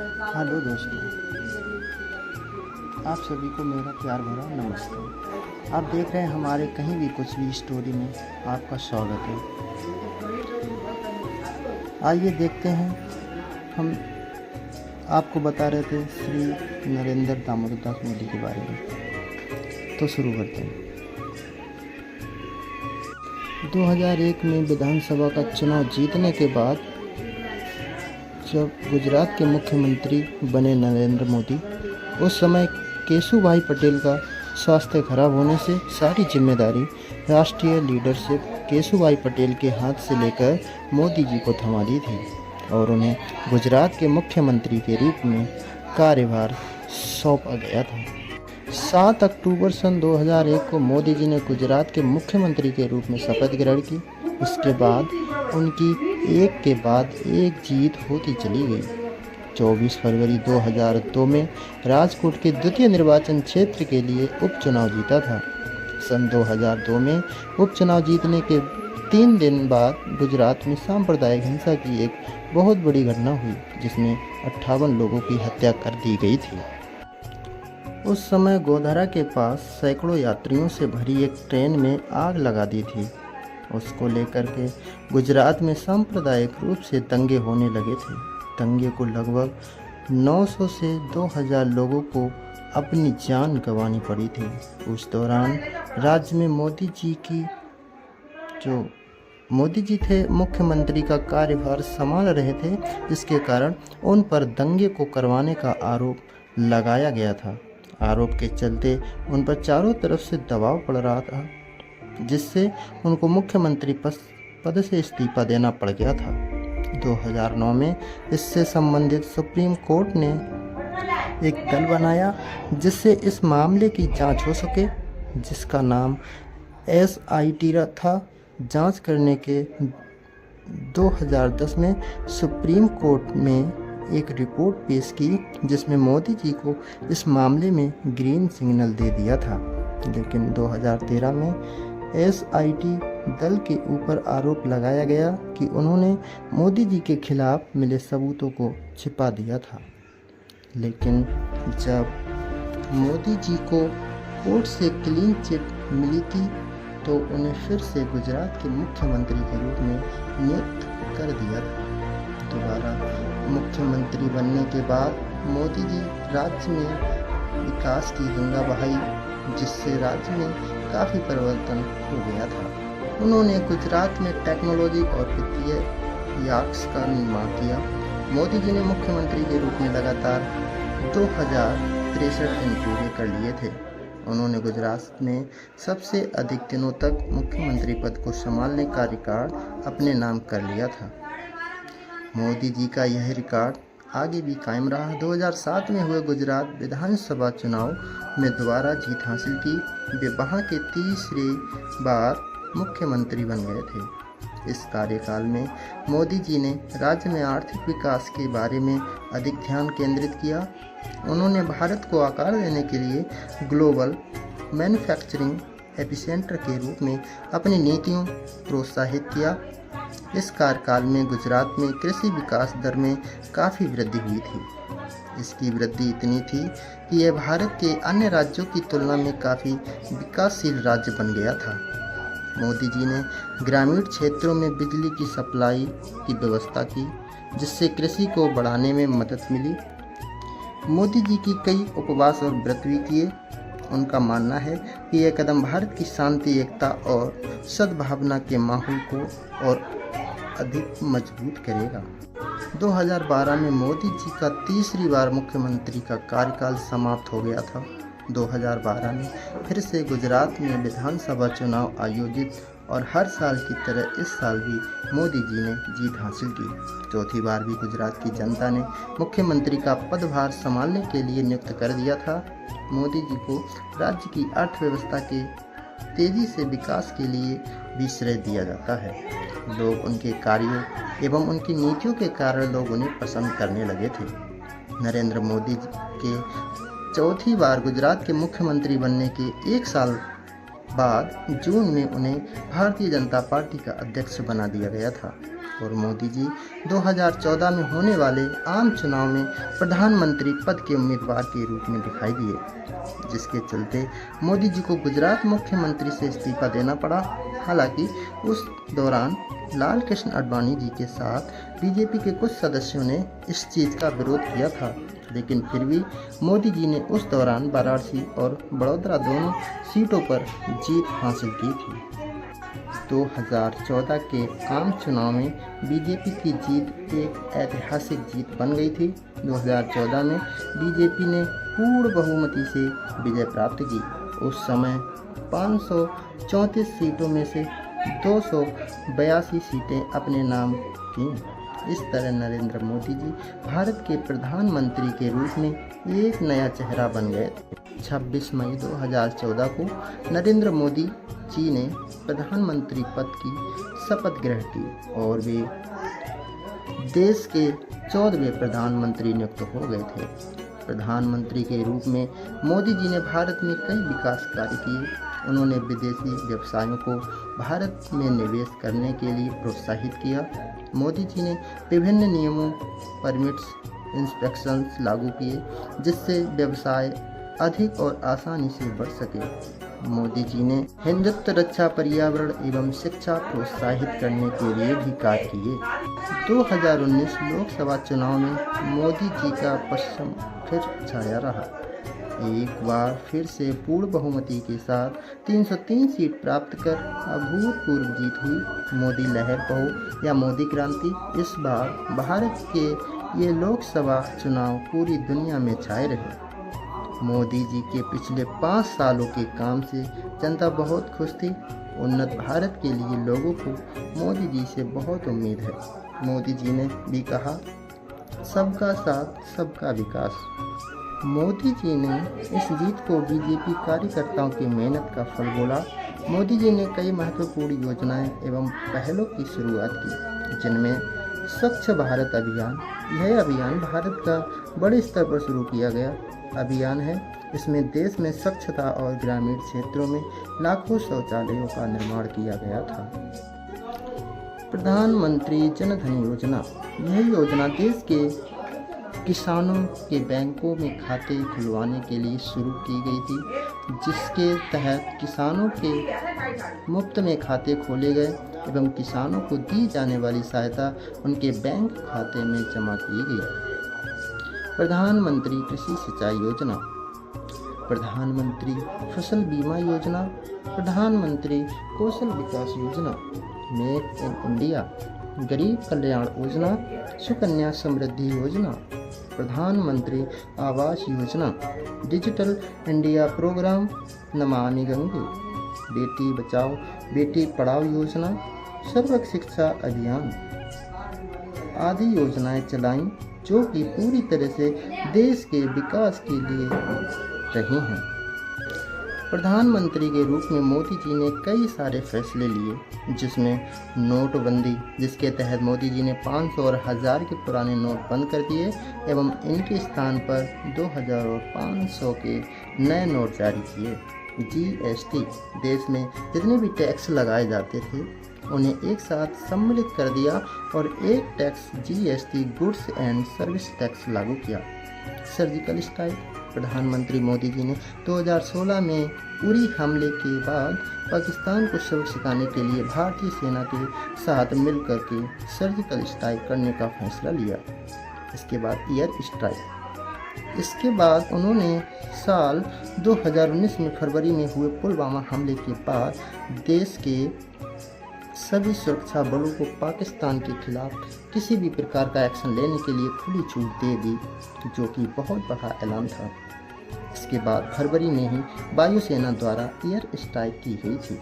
Hello दोस्तों, आप सभी को मेरा प्यार भरा नमस्कार। आप देख रहे हैं हमारे कहीं भी कुछ भी स्टोरी में आपका स्वागत है। आइए देखते हैं, हम आपको बता रहे थे श्री नरेंद्र दामोदर दास मोदी के बारे में। तो शुरू करते हैं। 2001 में विधानसभा का चुनाव जीतने के बाद जब गुजरात के मुख्यमंत्री बने नरेंद्र मोदी, उस समय केशुभाई पटेल का स्वास्थ्य खराब होने से सारी जिम्मेदारी राष्ट्रीय लीडरशिप केशुभाई पटेल के हाथ से लेकर मोदी जी को थमा दी थी और उन्हें गुजरात के मुख्यमंत्री के रूप में कार्यभार सौंपा गया था। 7 अक्टूबर सन 2001 को मोदी जी ने गुजरात के मुख्यमंत्री के रूप में शपथ ग्रहण की। उसके बाद उनकी एक के बाद एक जीत होती चली गई। 24 फरवरी 2002 में राजकोट के द्वितीय निर्वाचन क्षेत्र के लिए उपचुनाव जीता था। सन 2002 में उपचुनाव जीतने के 3 दिन बाद गुजरात में सांप्रदायिक हिंसा की एक बहुत बड़ी घटना हुई, जिसमें 58 लोगों की हत्या कर दी गई थी। उस समय गोधरा के पास सैकड़ों यात्रियों से भरी एक ट्रेन में आग लगा दी थी। उसको लेकर के गुजरात में सांप्रदायिक रूप से दंगे होने लगे थे। दंगे को लगभग 900 से 2000 लोगों को अपनी जान गंवानी पड़ी थी। उस दौरान राज्य में मोदी जी थे मुख्यमंत्री का कार्यभार संभाल रहे थे, जिसके कारण उन पर दंगे को करवाने का आरोप लगाया गया था। आरोप के चलते उन पर चारों तरफ से दबाव पड़ रहा था, जिससे उनको मुख्यमंत्री पद से इस्तीफा देना पड़ गया था। 2009 में इससे संबंधित सुप्रीम कोर्ट ने एक दल बनाया जिससे इस मामले की जांच हो सके, जिसका नाम SIT था। जांच करने के 2010 में सुप्रीम कोर्ट में एक रिपोर्ट पेश की, जिसमें मोदी जी को इस मामले में ग्रीन सिग्नल दे दिया था। लेकिन 2013 में SIT दल के ऊपर आरोप लगाया गया कि उन्होंने मोदी जी के खिलाफ मिले सबूतों को छिपा दिया था। लेकिन जब मोदी जी को कोर्ट से क्लीन चिट मिली थी, तो उन्हें फिर से गुजरात के मुख्यमंत्री के रूप में नियुक्त कर दिया था। दोबारा मुख्यमंत्री बनने के बाद मोदी जी राज्य में विकास की गंगा बहाई, जिससे राज्य में काफ़ी परिवर्तन हो गया था। उन्होंने गुजरात में टेक्नोलॉजी और वित्तीय पार्क्स का निर्माण किया। मोदी जी ने मुख्यमंत्री के रूप में लगातार 2063 दिन पूरे कर लिए थे। उन्होंने गुजरात में सबसे अधिक दिनों तक मुख्यमंत्री पद को संभालने का रिकॉर्ड अपने नाम कर लिया था। मोदी जी का यह रिकॉर्ड आगे भी कायम रहा। 2007 में हुए गुजरात विधानसभा चुनाव में दोबारा जीत हासिल की। वे वहां के तीसरी बार मुख्यमंत्री बन गए थे। इस कार्यकाल में मोदी जी ने राज्य में आर्थिक विकास के बारे में अधिक ध्यान केंद्रित किया। उन्होंने भारत को आकार देने के लिए ग्लोबल मैन्युफैक्चरिंग एपिसेंटर के रूप में अपनी नीतियों प्रोत्साहित किया। इस कार्यकाल में गुजरात में कृषि विकास दर में काफ़ी वृद्धि हुई थी। इसकी वृद्धि इतनी थी कि यह भारत के अन्य राज्यों की तुलना में काफ़ी विकासशील राज्य बन गया था। मोदी जी ने ग्रामीण क्षेत्रों में बिजली की सप्लाई की व्यवस्था की, जिससे कृषि को बढ़ाने में मदद मिली। मोदी जी की कई उपवास और व्रत भी किए। उनका मानना है कि यह कदम भारत की शांति, एकता और सद्भावना के माहौल को और अधिक मजबूत करेगा। 2012 में मोदी जी का तीसरी बार मुख्यमंत्री का कार्यकाल समाप्त हो गया था। 2012 में फिर से गुजरात में विधानसभा चुनाव आयोजित और हर साल की तरह इस साल भी मोदी जी ने जीत हासिल की। चौथी बार भी गुजरात की जनता ने मुख्यमंत्री का पदभार संभालने के लिए नियुक्त कर दिया था। मोदी जी को राज्य की अर्थव्यवस्था के तेजी से विकास के लिए भी श्रेय दिया जाता है। लोग उनके कार्यों एवं उनकी नीतियों के कारण लोग उन्हें पसंद करने लगे थे। नरेंद्र मोदी के चौथी बार गुजरात के मुख्यमंत्री बनने के 1 साल बाद जून में उन्हें भारतीय जनता पार्टी का अध्यक्ष बना दिया गया था। और मोदी जी 2014 में होने वाले आम चुनाव में प्रधानमंत्री पद के उम्मीदवार के रूप में दिखाई दिए, जिसके चलते मोदी जी को गुजरात मुख्यमंत्री से इस्तीफा देना पड़ा। हालांकि उस दौरान लाल कृष्ण आडवाणी जी के साथ बीजेपी के कुछ सदस्यों ने इस चीज़ का विरोध किया था, लेकिन फिर भी मोदी जी ने उस दौरान वाराणसी और बड़ौदा दोनों सीटों पर जीत हासिल की थी। 2014 के आम चुनाव में बीजेपी की जीत एक ऐतिहासिक जीत बन गई थी। 2014 में बीजेपी ने पूर्ण बहुमति से विजय प्राप्त की। उस समय 534 सीटों में से 282 सीटें अपने नाम कीं। इस तरह नरेंद्र मोदी जी भारत के प्रधानमंत्री के रूप में एक नया चेहरा बन गए थे। 26 मई 2014 को नरेंद्र मोदी जी ने प्रधानमंत्री पद की शपथ ग्रहण की और वे देश के 14वें प्रधानमंत्री नियुक्त हो गए थे। प्रधानमंत्री के रूप में मोदी जी ने भारत में कई विकास कार्य किए। उन्होंने विदेशी व्यवसायों को भारत में निवेश करने के लिए प्रोत्साहित किया। मोदी जी ने विभिन्न नियमों, परमिट्स, इंस्पेक्शंस लागू किए, जिससे व्यवसाय अधिक और आसानी से बढ़ सके। मोदी जी ने हिंदुत्व रक्षा, पर्यावरण एवं शिक्षा प्रोत्साहित करने के लिए भी कार्य किए। 2019 लोकसभा चुनाव में मोदी जी का परचम फिर छाया रहा। एक बार फिर से पूर्ण बहुमति के साथ 303 सीट प्राप्त कर अभूतपूर्व जीत हुई। मोदी लहर कहो या मोदी क्रांति, इस बार भारत के ये लोकसभा चुनाव पूरी दुनिया में छाए रहे। मोदी जी के पिछले 5 सालों के काम से जनता बहुत खुश थी। उन्नत भारत के लिए लोगों को मोदी जी से बहुत उम्मीद है। मोदी जी ने भी कहा, सबका साथ सबका विकास। मोदी जी ने इस जीत को बीजेपी कार्यकर्ताओं की मेहनत का फल बोला। मोदी जी ने कई महत्वपूर्ण योजनाएं एवं पहलों की शुरुआत की, जिनमें स्वच्छ भारत अभियान। यह अभियान भारत का बड़े स्तर पर शुरू किया गया अभियान है। इसमें देश में स्वच्छता और ग्रामीण क्षेत्रों में लाखों शौचालयों का निर्माण किया गया था। प्रधानमंत्री जन धन योजना, यह योजना देश के किसानों के बैंकों में खाते खुलवाने के लिए शुरू की गई थी, जिसके तहत किसानों के मुफ्त में खाते खोले गए एवं किसानों को दी जाने वाली सहायता उनके बैंक खाते में जमा की गई। प्रधानमंत्री कृषि सिंचाई योजना, प्रधानमंत्री फसल बीमा योजना, प्रधानमंत्री कौशल विकास योजना, मेक इन इंडिया, गरीब कल्याण योजना, सुकन्या समृद्धि योजना, प्रधानमंत्री Awas Yojana, digital India programme, Namami Gange, Beti Bachao Beti Padhao योजना, सर्व शिक्षा अभियान आदि योजनाएं चलाईं, जो कि पूरी तरह से देश के विकास के लिए रही हैं। प्रधानमंत्री के रूप में मोदी जी ने कई सारे फैसले लिए, जिसमें नोटबंदी, जिसके तहत मोदी जी ने 500 और 1000 के पुराने नोट बंद कर दिए एवं इनके स्थान पर 2000 और 500 के नए नोट जारी किए। जीएसटी, देश में जितने भी टैक्स लगाए जाते थे उन्हें एक साथ सम्मिलित कर दिया और एक tax GST goods and service tax लागू किया। सर्जिकल स्ट्राइक, प्रधानमंत्री मोदी जी ने 2016 में उरी हमले के बाद पाकिस्तान को सबक सिखाने के लिए भारतीय सेना के साथ मिलकर के सर्जिकल स्ट्राइक करने का फैसला लिया। इसके बाद एयर स्ट्राइक। इसके बाद उन्होंने साल 2019 में फरवरी में हुए पुलवामा हमले के बाद देश के सभी सुरक्षा बलों को पाकिस्तान के खिलाफ किसी भी प्रकार का एक्शन लेने के लिए खुली छूट दे दी, जो कि बहुत बड़ा ऐलान था। इसके बाद फरवरी में ही वायुसेना द्वारा एयर स्ट्राइक की गई थी।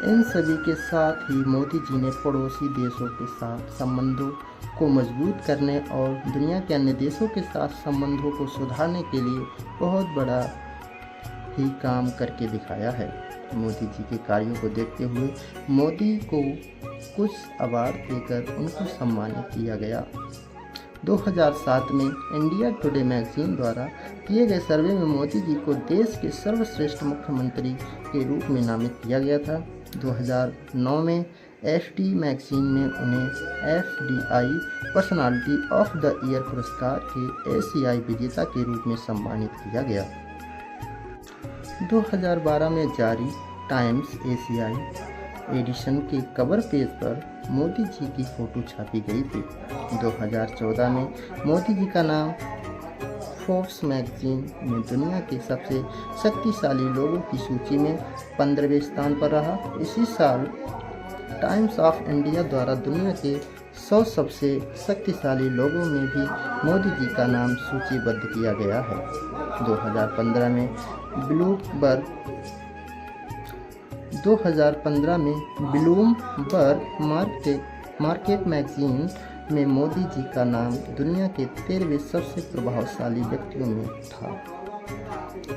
इन सभी के साथ ही मोदी जी ने पड़ोसी देशों के साथ संबंधों को मजबूत करने और दुनिया के अन्य देशों के साथ संबंधों को सुधारने के लिए बहुत बड़ा ही काम करके दिखाया है। मोदी जी के कार्यों को देखते हुए मोदी को कुछ अवार्ड देकर उनको सम्मानित किया गया। 2007 में इंडिया टुडे मैगजीन द्वारा किए गए सर्वे में मोदी जी को देश के सर्वश्रेष्ठ मुख्यमंत्री के रूप में नामित किया गया था। 2009 में एसडी मैगजीन में उन्हें FDI personality of the year पुरस्कार के एशियाई विजेता के रूप में सम्मानित किया गया। 2012 में जारी टाइम्स एशियाई एडिशन के कवर पेज पर मोदी जी की फोटो छापी गई थी। 2014 में मोदी जी का नाम फोर्ब्स मैगजीन में दुनिया के सबसे शक्तिशाली लोगों की सूची में 15वें स्थान पर रहा। इसी साल टाइम्स ऑफ इंडिया द्वारा दुनिया के 100 सबसे शक्तिशाली लोगों में भी मोदी जी का नाम सूचीबद्ध किया गया है। 2015 में ब्लूमबर्ग मार्केट मैगजीन में मोदी जी का नाम दुनिया के 13वें सबसे प्रभावशाली व्यक्तियों में था।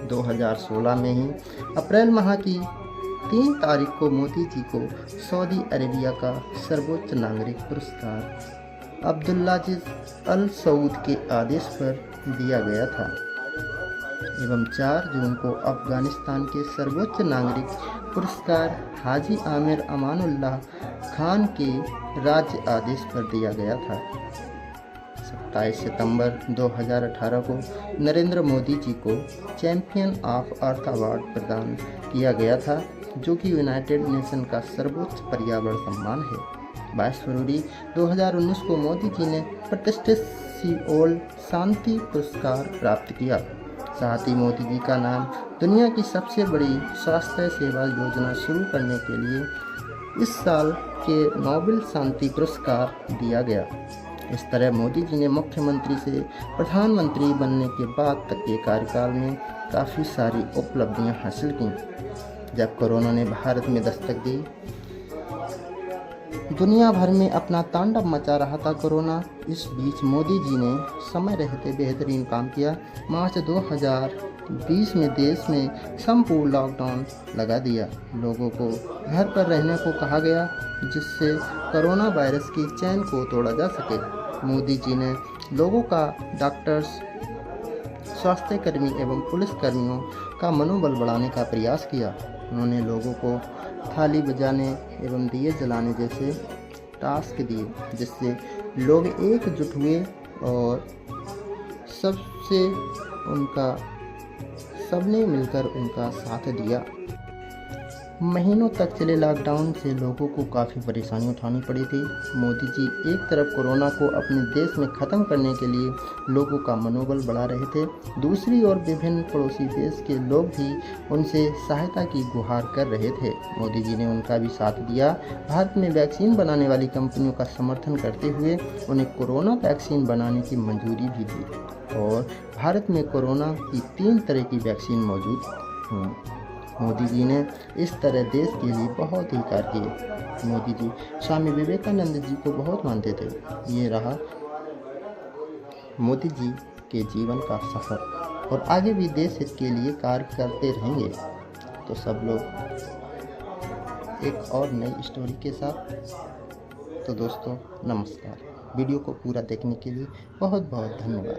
2016 में ही अप्रैल माह की 3 तारीख को मोदी जी को सऊदी अरेबिया का सर्वोच्च नागरिक पुरस्कार अब्दुल्लाजिज अल सऊद के आदेश पर दिया गया था एवं 4 जून को अफगानिस्तान के सर्वोच्च नागरिक पुरस्कार हाजी आमिर अमानुल्लाह खान के राज्य आदेश पर दिया गया था। 27 सितंबर 2018 को नरेंद्र मोदी जी को चैंपियन ऑफ अर्थ अवार्ड प्रदान किया गया था, जो कि यूनाइटेड नेशन का सर्वोच्च पर्यावरण सम्मान है। 22 फरवरी 2019 को मोदी जी ने प्रतिष्ठित सियोल शांति पुरस्कार प्राप्त किया। साथ ही मोदी जी का नाम दुनिया की सबसे बड़ी स्वास्थ्य सेवा योजना शुरू करने के लिए इस साल के नोबेल शांति पुरस्कार दिया गया। इस तरह मोदी जी ने मुख्यमंत्री से प्रधानमंत्री बनने के बाद तक के कार्यकाल में काफ़ी सारी उपलब्धियां हासिल की। जब कोरोना ने भारत में दस्तक दी, दुनिया भर में अपना तांडव मचा रहा था कोरोना, इस बीच मोदी जी ने समय रहते बेहतरीन काम किया। मार्च 2020 में देश में संपूर्ण लॉकडाउन लगा दिया। लोगों को घर पर रहने को कहा गया, जिससे कोरोना वायरस की चेन को तोड़ा जा सके। मोदी जी ने लोगों का, डॉक्टर्स, स्वास्थ्यकर्मी एवं पुलिसकर्मियों का मनोबल बढ़ाने का प्रयास किया। उन्होंने लोगों को थाली बजाने एवं दिए जलाने जैसे टास्क दिए, जिससे लोग एकजुट हुए और सबने मिलकर उनका साथ दिया। महीनों तक चले लॉकडाउन से लोगों को काफ़ी परेशानी उठानी पड़ी थी। मोदी जी एक तरफ कोरोना को अपने देश में ख़त्म करने के लिए लोगों का मनोबल बढ़ा रहे थे, दूसरी ओर विभिन्न पड़ोसी देश के लोग भी उनसे सहायता की गुहार कर रहे थे। मोदी जी ने उनका भी साथ दिया। भारत में वैक्सीन बनाने वाली कंपनियों का समर्थन करते हुए उन्हें कोरोना वैक्सीन बनाने की मंजूरी भी दी और भारत में कोरोना की 3 तरह की वैक्सीन मौजूद हैं। मोदी जी ने इस तरह देश के लिए बहुत ही कार्य किए। मोदी जी स्वामी विवेकानंद जी को बहुत मानते थे। ये रहा मोदी जी के जीवन का सफ़र और आगे भी देश हित के लिए कार्य करते रहेंगे। तो सब लोग एक और नई स्टोरी के साथ। तो दोस्तों नमस्कार। वीडियो को पूरा देखने के लिए बहुत बहुत धन्यवाद।